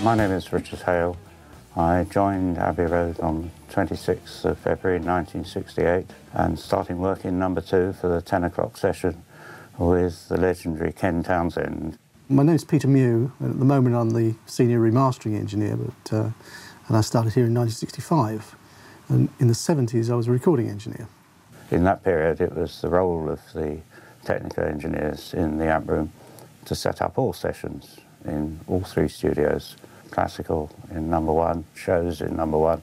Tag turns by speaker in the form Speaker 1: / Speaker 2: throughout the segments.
Speaker 1: My name is Richard Hale. I joined Abbey Road on 26th of February 1968 and starting work in number 2 for the 10 o'clock session with the legendary Ken Townsend.
Speaker 2: My name's Peter Mew, and at the moment I'm the senior remastering engineer, and I started here in 1965. And in the 70s I was a recording engineer.
Speaker 1: In that period it was the role of the technical engineers in the amp room to set up all sessions in all 3 studios. Classical in number 1, shows in number 1,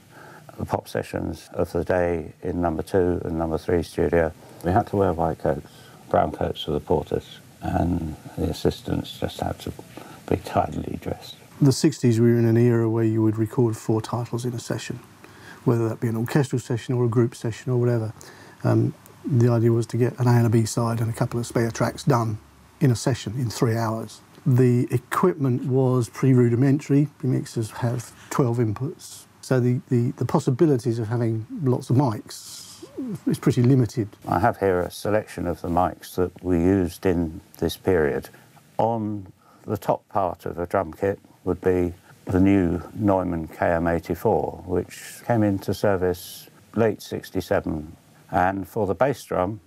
Speaker 1: the pop sessions of the day in number 2 and number 3 studio. We had to wear white coats, brown coats for the porters, and the assistants just had to be tidily dressed.
Speaker 2: In the 60s we were in an era where you would record 4 titles in a session, whether that be an orchestral session or a group session or whatever. The idea was to get an A and a B side and a couple of spare tracks done in a session in 3 hours. The equipment was pretty rudimentary. The mixers have 12 inputs, so the possibilities of having lots of mics is pretty limited.
Speaker 1: I have here a selection of the mics that we used in this period. On the top part of a drum kit would be the new Neumann KM84, which came into service late '67. And for the bass drum,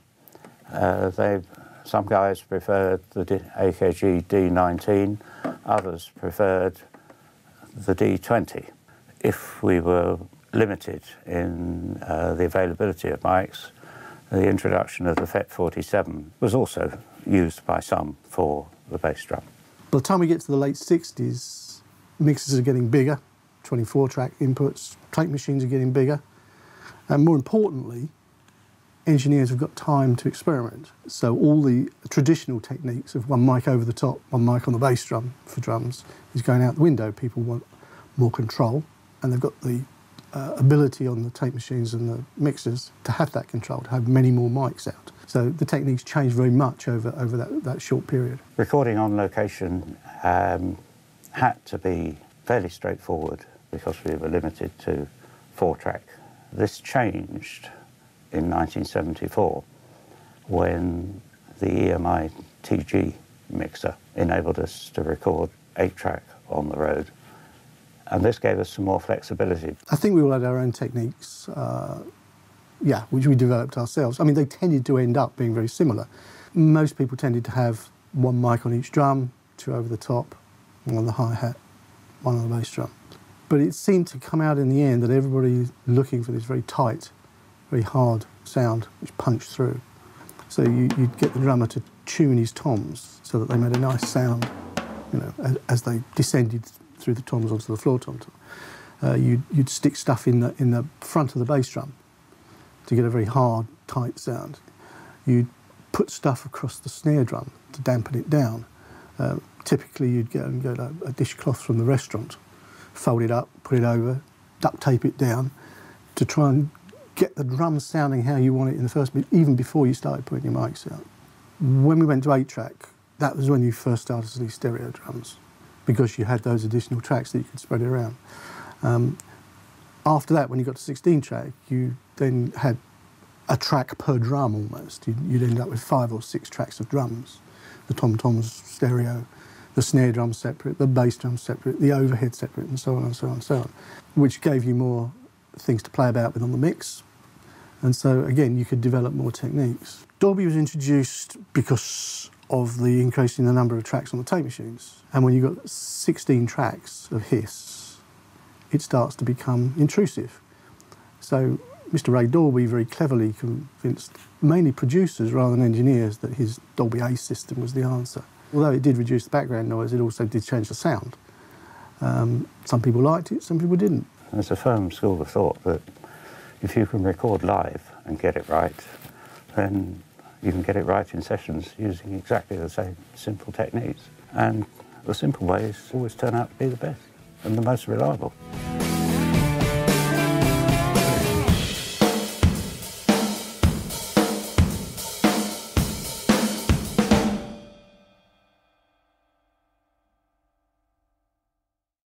Speaker 1: some guys preferred the AKG D19, others preferred the D20. If we were limited in the availability of mics, the introduction of the FET47 was also used by some for the bass drum.
Speaker 2: By the time we get to the late 60s, mixers are getting bigger, 24-track inputs, tape machines are getting bigger, and more importantly, engineers have got time to experiment. So all the traditional techniques of one mic over the top, one mic on the bass drum for drums is going out the window. People want more control, and they've got the ability on the tape machines and the mixers to have that control, to have many more mics out. So the techniques changed very much over that short period. Recording
Speaker 1: on location had to be fairly straightforward because we were limited to 4-track. This changed in 1974 when the EMI TG mixer enabled us to record 8-track on the road. And this gave us some more flexibility. I think we all had our own techniques, which we developed ourselves. I mean, they tended to end up being very similar. Most people tended to have 1 mic on each drum, 2 over the top, 1 on the hi-hat, 1 on the bass drum. But it seemed to come out in the end that everybody was looking for this very tight, very hard sound which punched through. So you'd get the drummer to tune his toms so that they made a nice sound, you know, as they descended through the toms onto the floor tom. You'd stick stuff in the front of the bass drum to get a very hard, tight sound. You'd put stuff across the snare drum to dampen it down. Typically you'd go and get a dishcloth from the restaurant, fold it up, put it over, duct tape it down to try and get the drum sounding how you want it in the first bit, even before you started putting your mics out. When we went to 8-track, that was when you first started to see stereo drums, because you had those additional tracks that you could spread around. After that, when you got to 16-track, you then had a track per drum almost. You'd end up with 5 or 6 tracks of drums. The tom-toms stereo, the snare drum separate, the bass drum separate, the overhead separate, and so on and so on and so on, which gave you more things to play about with on the mix. And so, again, you could develop more techniques. Dolby was introduced because of the increase in the number of tracks on the tape machines. And when you've got 16 tracks of hiss, it starts to become intrusive. So Mr. Ray Dolby very cleverly convinced mainly producers rather than engineers that his Dolby A system was the answer. Although it did reduce the background noise, it also did change the sound. Some people liked it, some people didn't. There's a firm school of thought that if you can record live and get it right, then you can get it right in sessions using exactly the same simple techniques. And the simple ways always turn out to be the best and the most reliable.